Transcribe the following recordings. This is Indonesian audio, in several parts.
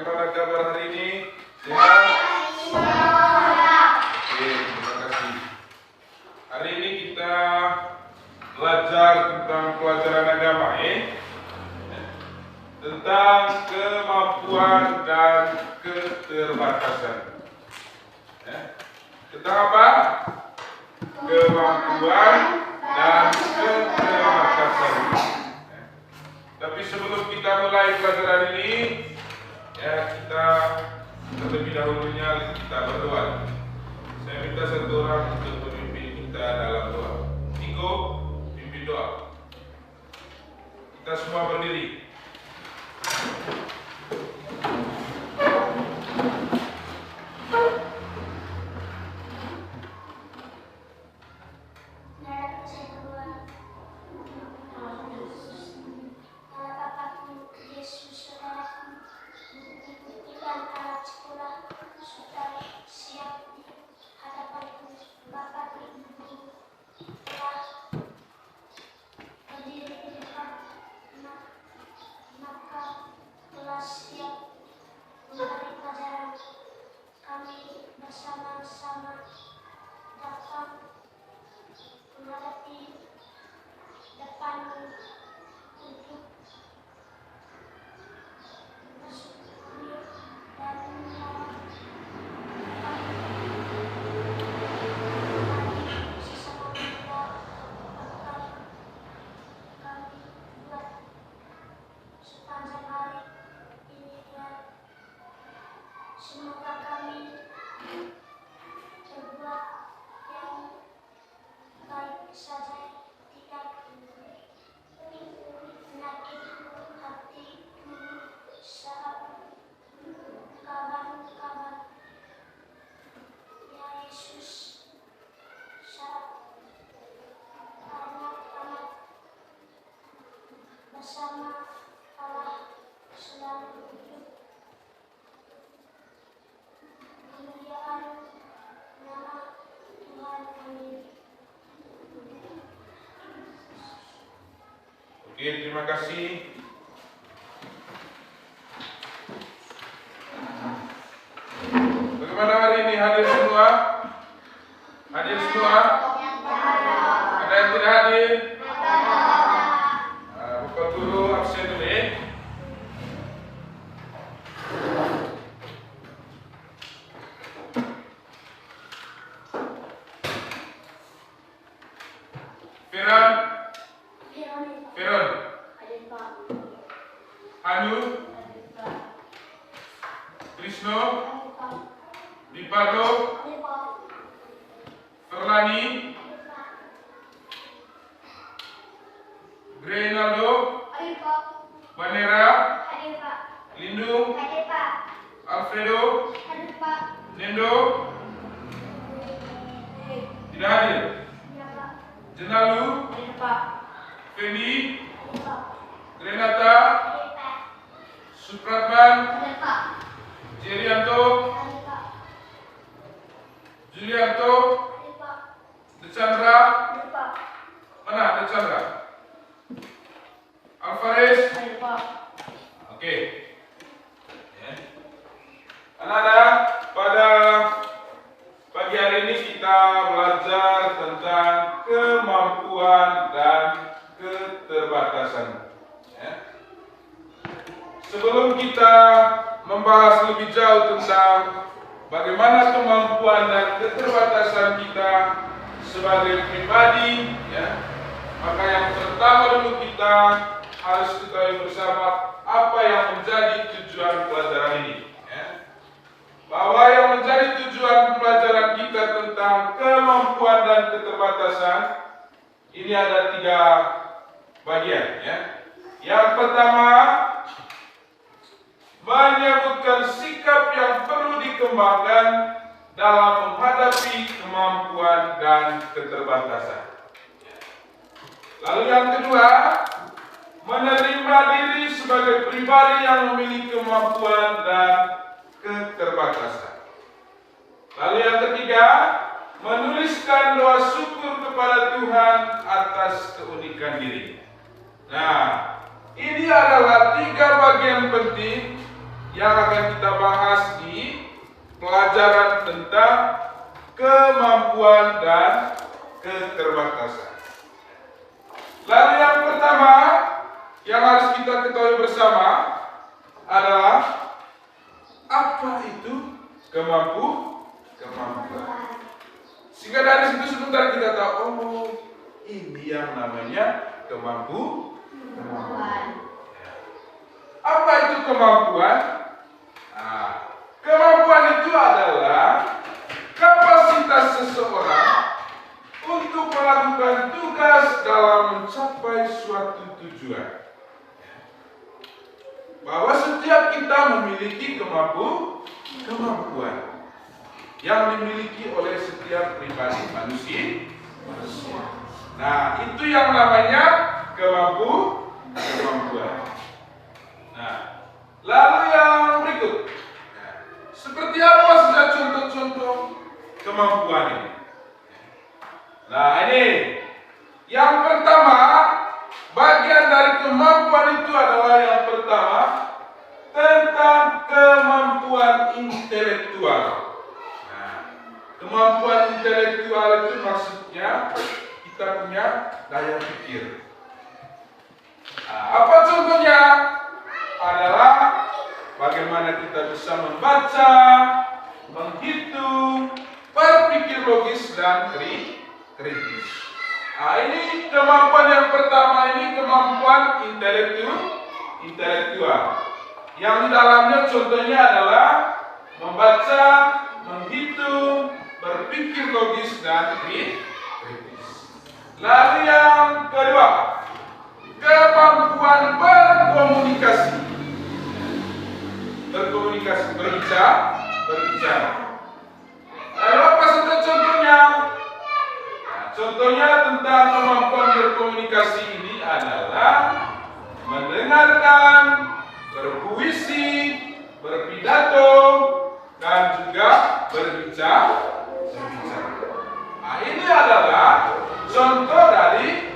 Bagaimana kabar hari ini? Sehat? Oke, terima kasih. Hari ini kita belajar tentang pelajaran agama, tentang kemampuan dan keterbatasan. Tentang apa? Kemampuan dan keterbatasan. Tapi sebelum kita mulai pelajaran ini, kita terlebih dahulunya kita berdoa. Saya minta satu orang untuk memimpin kita dalam doa. Niko, pimpin doa. Kita semua berdiri. Bersama-sama dapat menghadapi depan untuk bersyukur dan sesama kita akan kami buat sepanjang hari ini, dan semoga kami berbuat yang baik saja, tidak menyakiti hatimu saat kabar-kabar ya Yesus, saat anak-anak bersama Allah selalu hidup. Kemuliaan nama Tuhan kami. Oke, terima kasih. Bagaimana hari ini, hadir semua? Hadir semua? Ada yang tidak hadir? Bapak Guru absen dulu ya. Firon, Hanu, Krisno, Dipardo, Ferlani, Grenaldo, Banera, Lindung, Alfredo, Nendo, tidak hadir. Jenalu, Feni, Renata, Supratman, Jerianto, Julianto, Decandra, mana Decandra? Alvarez, oke. Anak-anak, pada pagi hari ini kita belajar tentang kemampuan dan keterbatasan. Sebelum kita membahas lebih jauh tentang bagaimana kemampuan dan keterbatasan kita sebagai pribadi, maka yang pertama dulu kita harus ketahui bersama apa yang menjadi tujuan pelajaran ini. Bahwa yang menjadi tujuan pelajaran kita tentang kemampuan dan keterbatasan ini ada 3 bagian. Yang pertama, menyebutkan sikap yang perlu dikembangkan dalam menghadapi kemampuan dan keterbatasan. Lalu yang kedua, menerima diri sebagai pribadi yang memiliki kemampuan dan keterbatasan. Lalu yang ketiga, menuliskan doa syukur kepada Tuhan atas keunikan diri. Nah, ini adalah 3 bagian penting yang akan kita bahas di pelajaran tentang kemampuan dan keterbatasan. Lalu yang pertama yang harus kita ketahui bersama adalah apa itu kemampuan. Sehingga dari situ sebentar kita tahu, oh ini yang namanya kemampuan. Apa itu kemampuan? Nah, kemampuan itu adalah kapasitas seseorang untuk melakukan tugas dalam mencapai suatu tujuan. Bahwa setiap kita memiliki kemampuan yang dimiliki oleh setiap pribadi manusia. Nah, itu yang namanya kemampuan. Nah, lalu yang berikut, seperti apa saja contoh-contoh kemampuan ini? Nah, ini yang pertama, bagian dari kemampuan itu adalah yang pertama tentang kemampuan intelektual. Nah, kemampuan intelektual itu maksudnya kita punya daya pikir. Nah, apa contohnya? Adalah bagaimana kita bisa membaca, menghitung, berpikir logis dan kritis. Nah, ini kemampuan yang pertama, ini kemampuan intelektual. Yang di dalamnya contohnya adalah membaca, menghitung, berpikir logis dan kritis. Lalu yang kedua, kemampuan berkomunikasi. Berbicara. Lalu apa saja contohnya? Nah, contohnya tentang kemampuan berkomunikasi ini adalah mendengarkan, berpuisi, berpidato, dan juga berbicara. Nah, ini adalah contoh dari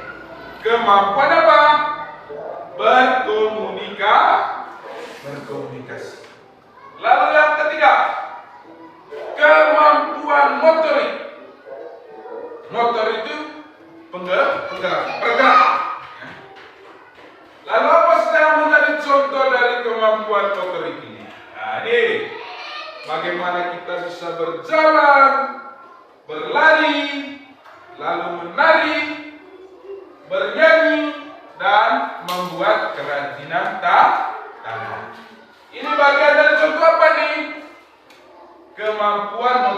kemampuan apa? Berkomunikasi. Lalu yang ketiga, kemampuan motorik. Motor itu bergerak. Lalu apa saja yang menjadi contoh dari kemampuan motorik ini? Nah, ini bagaimana kita bisa berjalan, berlari, lalu menari, bernyanyi, dan membuat kerajinan tangan. Ini bagian dari contoh apa nih? Kemampuan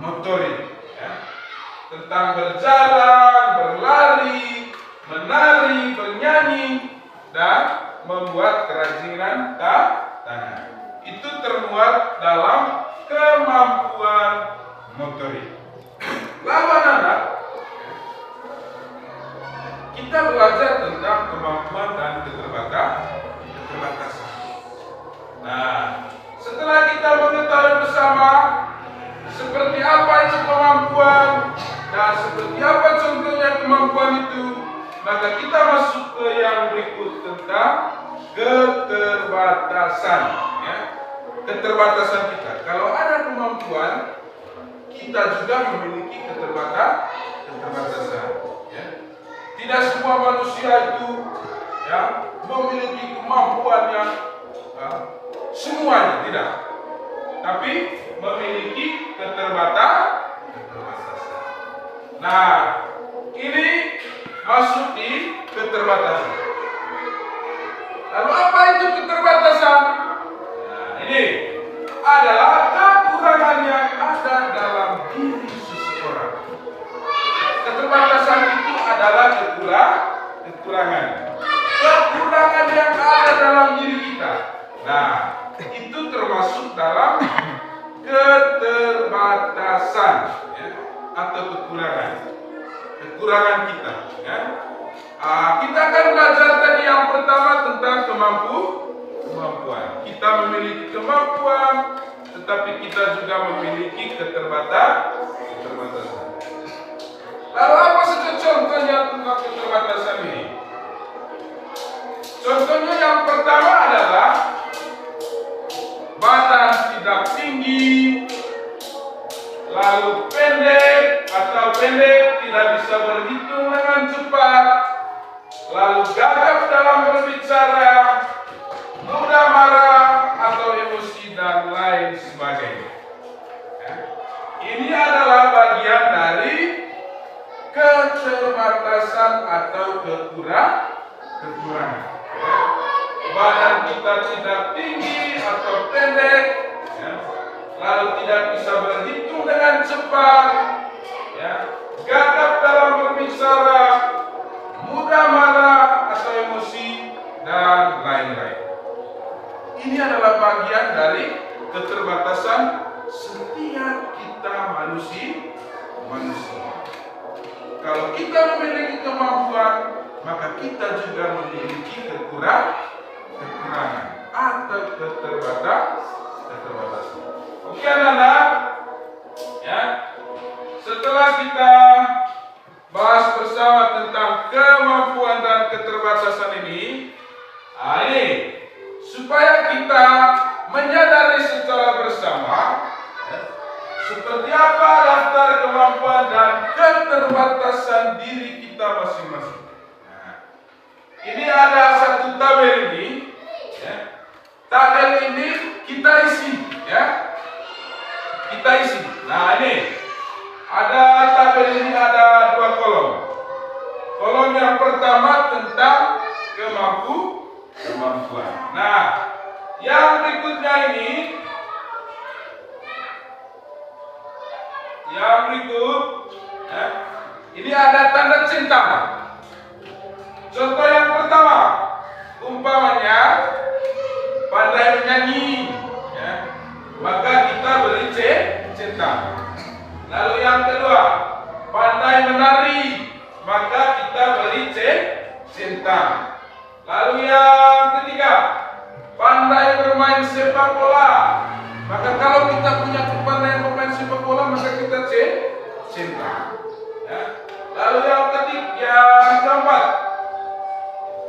motorik. Ya. Tentang berjalan, berlari, menari, bernyanyi, dan membuat kerajinan tangan. Itu termuat dalam kemampuan motorik. Lalu anak-anak, kita belajar tentang kemampuan dan keterbatasan. Nah, setelah kita mengetahui bersama seperti apa itu kemampuan dan seperti apa contohnya kemampuan itu, maka kita masuk ke yang berikut tentang keterbatasan. Ya. Keterbatasan kita. Kalau ada kemampuan, kita juga memiliki keterbatasan. Ya. Tidak semua manusia itu ya memiliki kemampuan yang semuanya tidak, tapi memiliki keterbatasan. Nah, ini masuk di keterbatasan. Lalu apa itu keterbatasan? Nah, ini adalah kekurangan yang ada dalam diri seseorang. Keterbatasan itu adalah kekurangan yang ada dalam diri kita. Nah, itu termasuk dalam keterbatasan ya, atau kekurangan kita. Ya. Kita akan belajar tadi yang pertama tentang kemampuan. Kita memiliki kemampuan, tetapi kita juga memiliki keterbatasan. Lalu apa saja contohnya tentang keterbatasan ini? Contohnya yang pertama adalah badan tidak tinggi, lalu pendek atau pendek, tidak bisa berhitung dengan cepat, lalu gagap dalam berbicara, mudah marah atau emosi dan lain sebagainya. Ya. Ini adalah bagian dari keterbatasan atau kekurangan. Ya. Badan kita tidak tinggi atau pendek, ya. Lalu tidak bisa berhitung dengan cepat, ya. Gagap dalam berbicara, mudah marah atau emosi dan lain-lain. Ini adalah bagian dari keterbatasan setiap kita manusia. Kalau kita memiliki kemampuan, maka kita juga memiliki kekurangan atau keterbatasan. Oke anak-anak, ya. Setelah kita bahas bersama tentang kemampuan dan keterbatasan ini, supaya kita menyadari secara bersama, ya, seperti apa daftar kemampuan dan keterbatasan diri kita masing-masing. Nah, ini ada satu tabel ini, ya. Tabel ini kita isi, ya. Kita isi. Nah ini ada tabel ini ada 2 kolom. Kolom yang pertama tentang kemampuan. Nah, yang berikutnya ini, ya, ini ada tanda centang. Contoh yang pertama, umpamanya pandai menyanyi, ya, maka kita beri centang. Lalu yang kedua, pandai menari, maka kita beri centang. Lalu yang ketiga, pandai bermain sepak bola, maka kalau kita punya kepandaian bermain sepak bola, maka kita centang. Ya. Lalu yang keempat,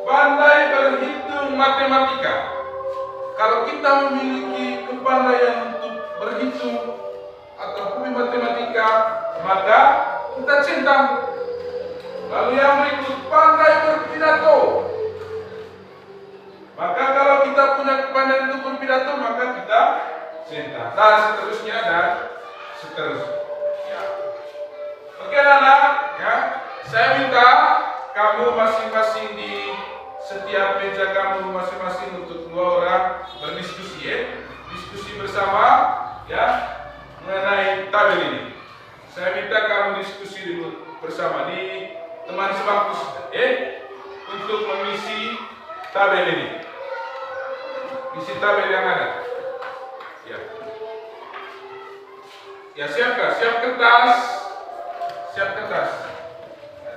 pandai berhitung matematika. Kalau kita memiliki kepandaian untuk berhitung atau matematika, maka kita centang. Lalu yang berikut, pandai berpidato. Maka kalau kita punya kepandaian untuk berpidato, maka kita centang. Dan seterusnya dan seterusnya. Ya. Oke anak-anak, ya. Saya minta kamu masing-masing di setiap meja kamu masing-masing untuk 2 orang berdiskusi, ya. Diskusi bersama, ya, mengenai tabel ini. Saya minta kamu diskusi dulu bersama di teman sebangku, untuk mengisi tabel ini. Isi tabel yang ada. Ya. Ya, siapkan, siap kertas.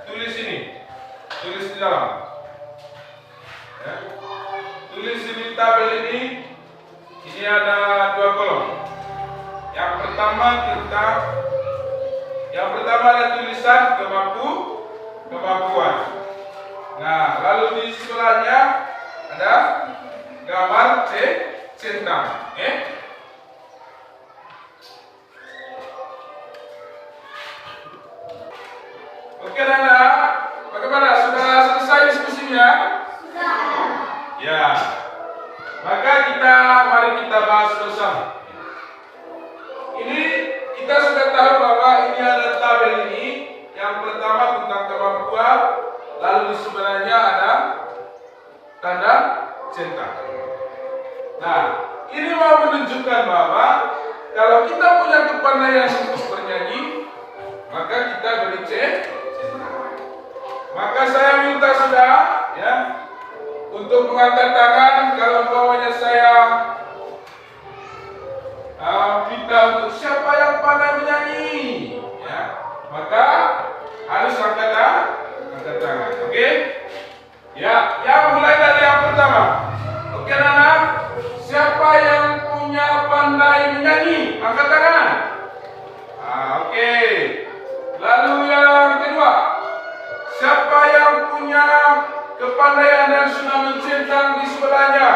Tulis ini. Tulis di dalam. Ya. Tulis di tabel ini. Ini ada 2 kolom. Yang pertama ada tulisan kemampuan. Nah, lalu di sebelahnya ada gambar centang. Oke anak-anak, bagaimana? Sudah selesai diskusinya? Sudah. Ya. Maka mari kita bahas bersama. Ini kita sudah tahu bahwa ini ada tabel ini. Yang pertama tentang kemampuan, lalu di sebelahnya ada tanda centang. Nah, ini mau menunjukkan bahwa kalau kita punya kepandaian untuk bernyanyi, maka kita beri centang. Maka saya minta sudah, ya, untuk mengangkat tangan kalau umpamanya saya minta untuk siapa yang pandai menyanyi, ya, maka harus angkat tangan. Oke? Ya, yang mulai dari yang pertama. Oke anak-anak, siapa yang punya pandai menyanyi, angkat tangan. Oke. Lalu yang kedua, siapa yang punya kepandaian dan sudah mencentang di sebelahnya,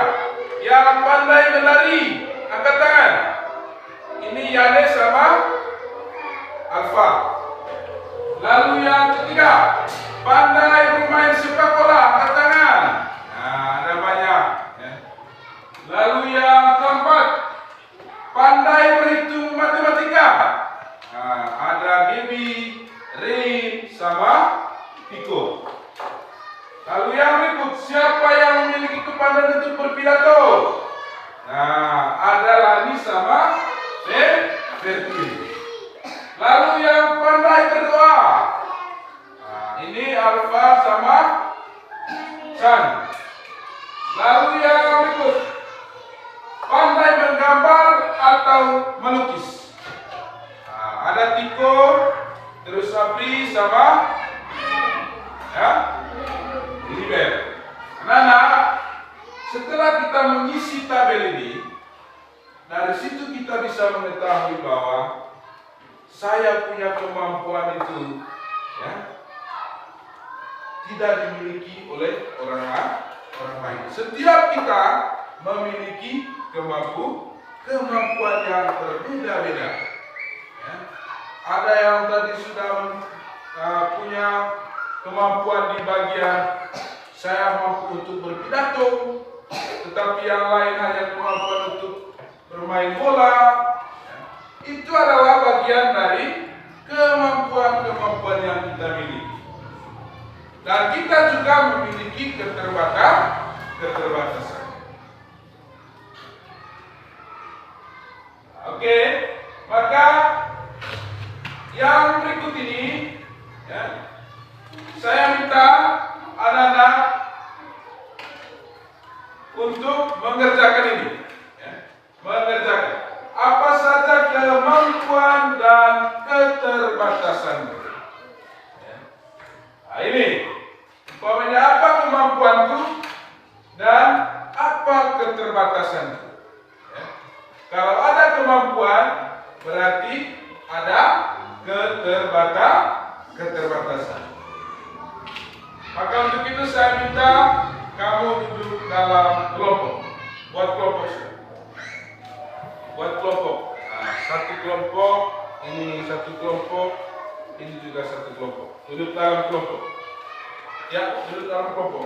yang pandai menari, Angkat tangan. Ini Yane sama Alfa. Lalu yang ketiga, pandai bermain sepak bola. Angkat tangan. Nah, ada banyak. Ya. Lalu yang keempat, pandai berhitung matematika. Nah, ada Gaby, Ray, sama Tiko. Lalu yang berikut, siapa yang memiliki kepandaian untuk berpidato? Nah, ada Lani sama Ferti. Lalu yang pandai berdoa. Nah, ini Alfa sama Chan. Lalu yang berikut, pandai menggambar atau melukis. Nah, ada Tiko, terus Apri sama ya, Liber. Anak-anak, setelah kita mengisi tabel ini, dari situ kita bisa mengetahui bahwa saya punya kemampuan itu ya, tidak dimiliki oleh orang lain. Setiap kita memiliki kemampuan yang berbeda-beda. Ya. Ada yang tadi sudah punya kemampuan di bagian saya mampu untuk berpidato, tetapi yang lain hanya kemampuan untuk bermain bola. Ya. Itu adalah bagian dari kemampuan-kemampuan yang kita miliki. Dan kita juga memiliki keterbatasan. Oke, maka yang berikut ini ya, saya minta anak-anak untuk mengerjakan ini ya, mengerjakan apa saja kemampuan dan keterbatasan ya. Nah, ini umpamanya apa kemampuanku dan apa keterbatasanku ya. Kalau ada kemampuan berarti ada keterbatasan. Maka untuk itu saya minta kamu duduk dalam kelompok. Buat kelompok. Nah, satu kelompok, ini satu kelompok, ini juga satu kelompok. Duduk dalam kelompok. Ya, duduk dalam kelompok.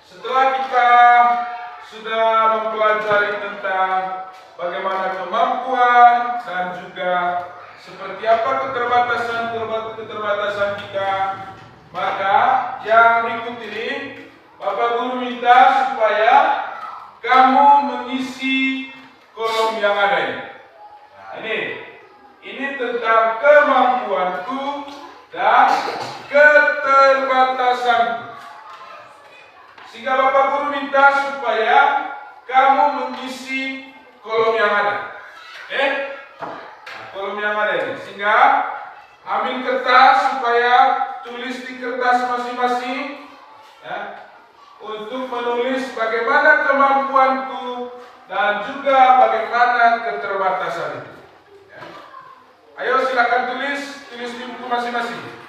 Setelah kita sudah mempelajari tentang bagaimana kemampuan dan juga seperti apa keterbatasan kita, maka yang berikut ini Bapak Guru minta supaya kamu mengisi kolom yang ada ini. Nah, ini tentang kemampuanku dan keterbatasanku. Sehingga Bapak Guru minta supaya kamu mengisi kolom yang ada. Nah, kolom yang ada ini. Sehingga ambil kertas supaya tulis di kertas masing-masing ya, untuk menulis bagaimana kemampuanku dan juga bagaimana keterbatasan itu. Ya. Ayo silakan tulis di buku masing-masing.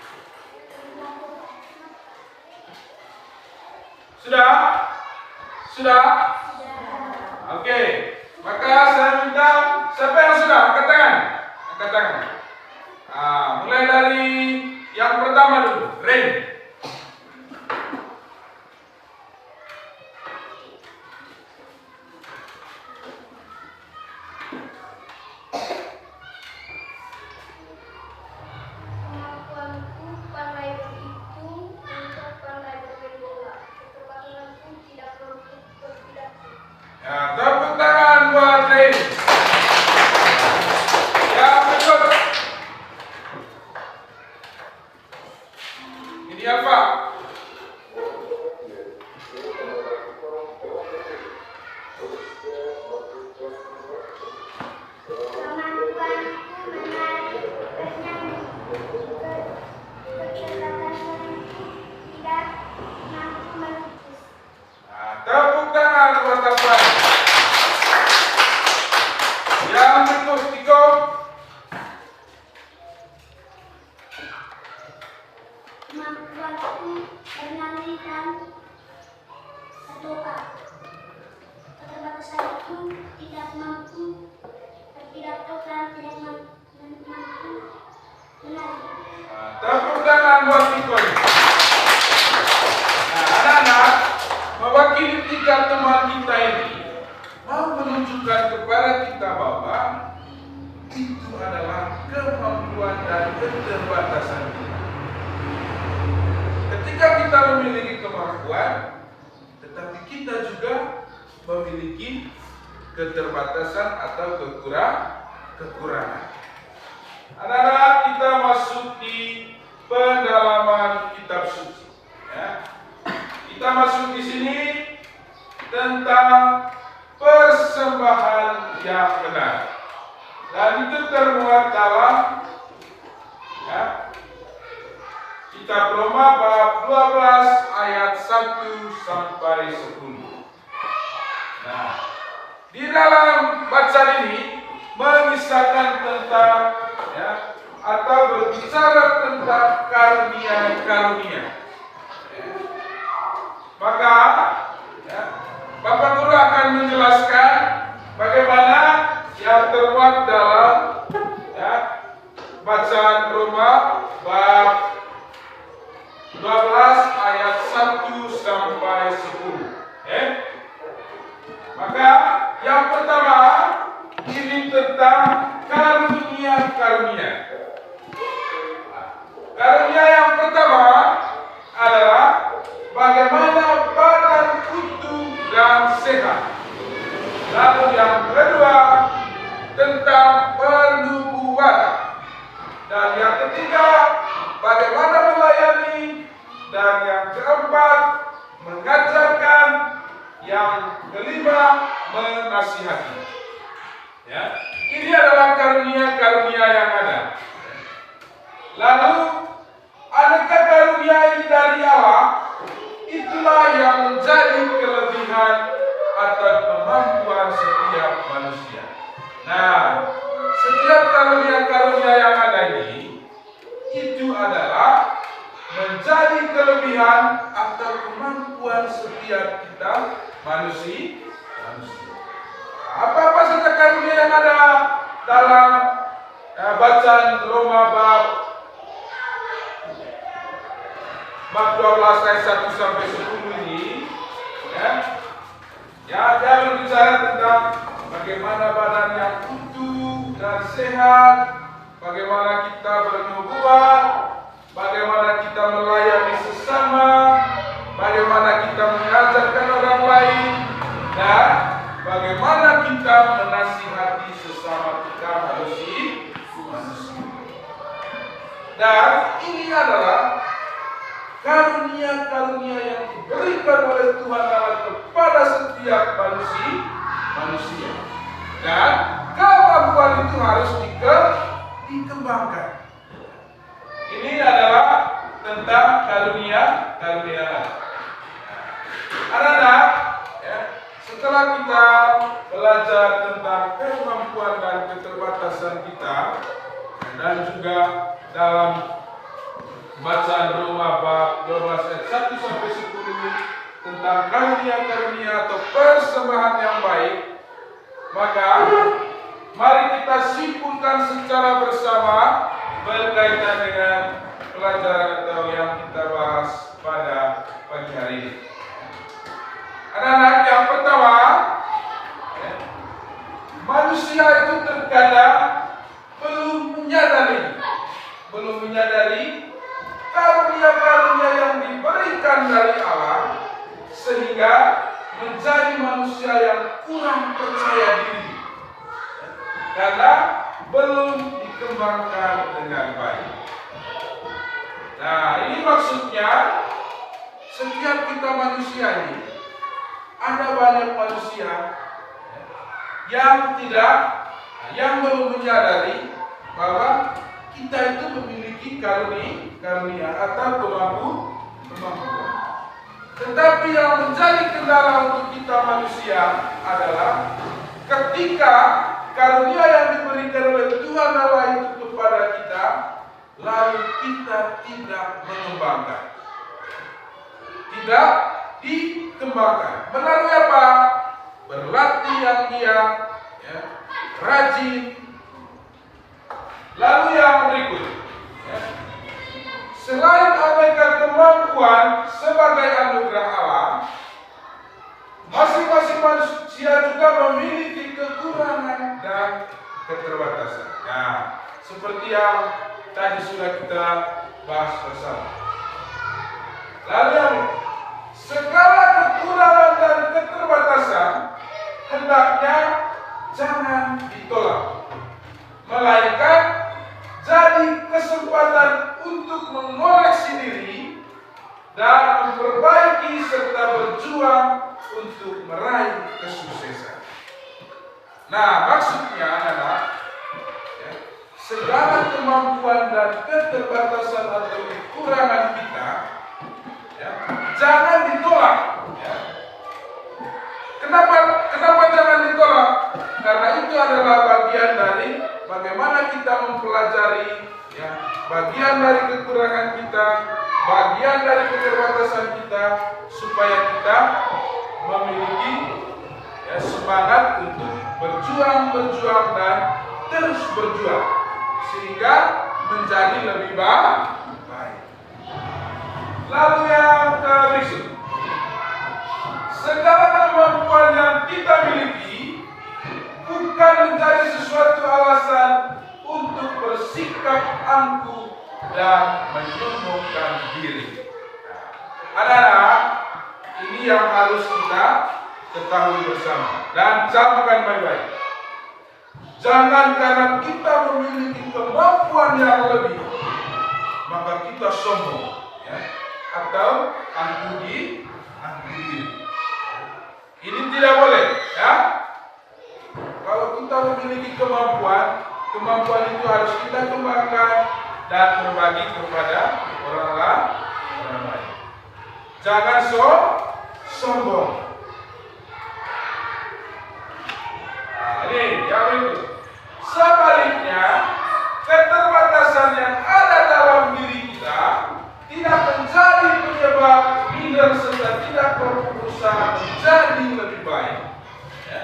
Sudah? Sudah? Oke. Maka saya minta siapa yang sudah angkat tangan? Angkat tangan. Nah, mulai dari yang pertama dulu, Ren. ada ini. Yang berikut. Ini apa? Kemampuanku menari bernyanyi, kecerdasanku tidak mampu melukis. Nah, tepuk tangan buat teman. Yang berikut, Tiko. Kemampuanku bernyanyi dan berdoa. Keterbatasanku tidak mampu berpidato dan tidak mampu menari. Nah, tepuk tangan buat Tiko. Nah, anak-anak, mewakili tiga teman kita ini mau menunjukkan kepada kita bahwa itu adalah kemampuan dan keterbatasan kita. Ketika kita memiliki kemampuan, tetapi kita juga memiliki keterbatasan atau kekurangan. Anak-anak, kita masuk di pendalaman kitab suci. Ya. Kita masuk di sini tentang persembahan yang benar. Dan itu termuat dalam kitab Roma bab 12 ayat 1 sampai 10. Nah, di dalam bacaan ini mengisahkan tentang atau berbicara tentang karunia-karunia. Maka Bapak Guru akan menjelaskan bagaimana yang termuat dalam bacaan Roma bab 12 ayat 1 sampai 10. Maka yang pertama ini tentang karunia-karunia. Karunia yang pertama adalah bagaimana badan utuh dan sehat. Lalu yang kedua tentang penubuatan. Dan yang ketiga bagaimana melayani. Dan yang keempat mengajarkan. Yang kelima menasihati. Ya, ini adalah karunia-karunia yang ada. Lalu adakah karunia ini dari Allah? Itulah yang menjadi kelebihan atau kemampuan setiap manusia. Nah, setiap karunia-karunia yang ada ini itu adalah menjadi kelebihan atau kemampuan setiap kita manusia. Apa-apa saja karunia yang ada dalam bacaan Roma bab 12 ayat 1 sampai 10 ini, dia berbicara tentang bagaimana badan yang utuh dan sehat, bagaimana kita bernubuat, bagaimana kita melayani sesama, bagaimana kita mengajarkan orang lain, dan bagaimana kita menasihati sesama kita manusia. Dan ini adalah karunia-karunia yang diberikan oleh Tuhan Allah kepada setiap manusia. Dan kemampuan itu harus dikembangkan. Ini adalah tentang karunia. Anak-anak, setelah kita belajar tentang kemampuan dan keterbatasan kita, dan juga dalam bacaan Roma bab 12 ayat 1 sampai 10 tentang karunia-karunia atau persembahan yang baik, maka mari kita simpulkan secara bersama berkaitan dengan pelajaran atau yang kita bahas pada pagi hari ini. Anak-anak, yang pertama, manusia itu terkadang belum menyadari karunia-karunia yang diberikan dari Allah, sehingga menjadi manusia yang kurang percaya diri karena belum dikembangkan dengan baik. Nah, ini maksudnya setiap kita manusia ini, ada banyak manusia yang belum menyadari bahwa kita itu memiliki karunia atau kemampuan. Tetapi yang menjadi kendala untuk kita manusia adalah ketika karunia yang diberikan oleh Tuhan Allah itu kepada kita, lalu kita tidak mengembangkan. Tidak dikembangkan. Melalui apa? Berlatih yang giat, ya, rajin. Lalu yang berikut, ya, selain aneka kemampuan sebagai anugerah Allah, masing-masing manusia juga memiliki kekurangan dan keterbatasan. Nah, seperti yang tadi sudah kita bahas bersama. Lalu segala kekurangan dan keterbatasan hendaknya jangan ditolak, melainkan jadi kesempatan untuk mengoreksi diri dan memperbaiki serta berjuang untuk meraih kesuksesan. Nah, maksudnya adalah segala kemampuan dan keterbatasan atau kekurangan kita, ya, jangan ditolak. Ya. Kenapa jangan ditolak? Karena itu adalah bagian dari bagaimana kita mempelajari, ya, bagian dari kekurangan kita, bagian dari keterbatasan kita, supaya kita memiliki, ya, semangat untuk berjuang dan terus berjuang sehingga menjadi lebih baik. Lalu yang berikut, segala kemampuan yang kita miliki bukan menjadi sesuatu alasan untuk bersikap angkuh dan menyombongkan diri. Anak-anak, ini yang harus kita ketahui bersama dan camkan baik-baik. Jangan karena kita memiliki kemampuan yang lebih, maka kita sombong, ya, atau angkuh diri. Ini tidak boleh, ya. Kalau kita memiliki kemampuan itu harus kita kembangkan dan berbagi kepada orang lain. Jangan sombong. Nah, ini yang itu. Sebaliknya, keterbatasan yang ada dalam diri kita tidak menjadi penyebab minder serta tidak berusaha menjadi lebih baik. Ya.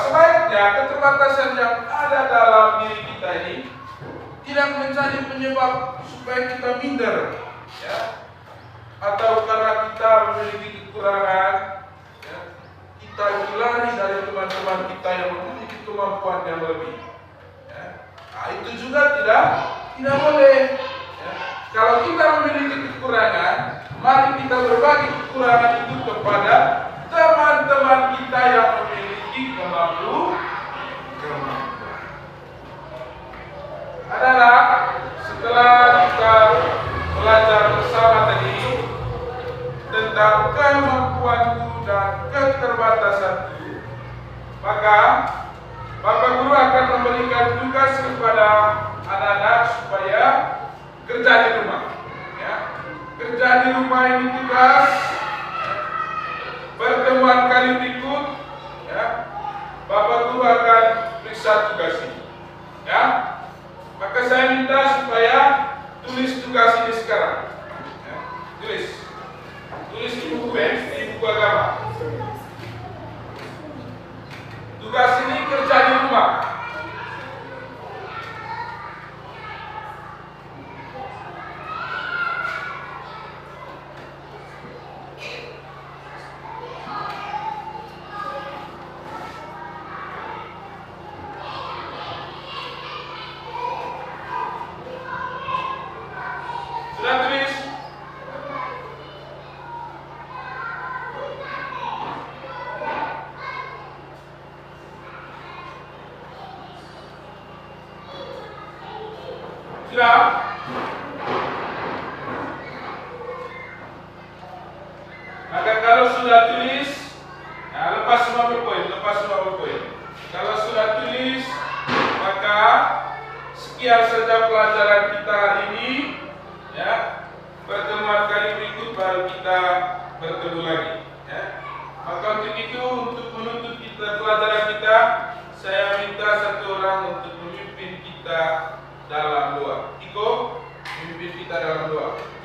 Sebaliknya, keterbatasan yang ada dalam diri kita ini tidak menjadi penyebab supaya kita minder, ya, atau karena kita memiliki kekurangan, ya, kita lari dari teman-teman kita yang memiliki kemampuan yang lebih. Ya. Nah, itu juga tidak boleh. Ya. Kalau kita memiliki kekurangan, mari kita berbagi kekurangan itu kepada teman-teman kita yang memiliki kemampuan. Adalah setelah kita belajar bersama tadi tentang kemampuanku dan keterbatasanku, maka Bapak Guru akan memberikan tugas kepada anak-anak supaya kerja di rumah. Ya. Kerja di rumah ini tugas pertemuan kali berikut, ya, Bapak Guru akan periksa tugas ini. Ya. Maka saya minta supaya tulis tugas ini sekarang. Ya. Tulis di buku, di buku agama. Tugas ini kerja di rumah. Sudah? Maka kalau sudah tulis, nah, lepas semua poin. Kalau sudah tulis, maka sekian saja pelajaran kita hari ini. Ya, pertemuan kali berikut baru kita bertemu lagi. Ya. Maka untuk itu, untuk menutup kita pelajaran kita, saya minta satu orang untuk memimpin kita dalam doa. Iko, memimpin kita dalam doa.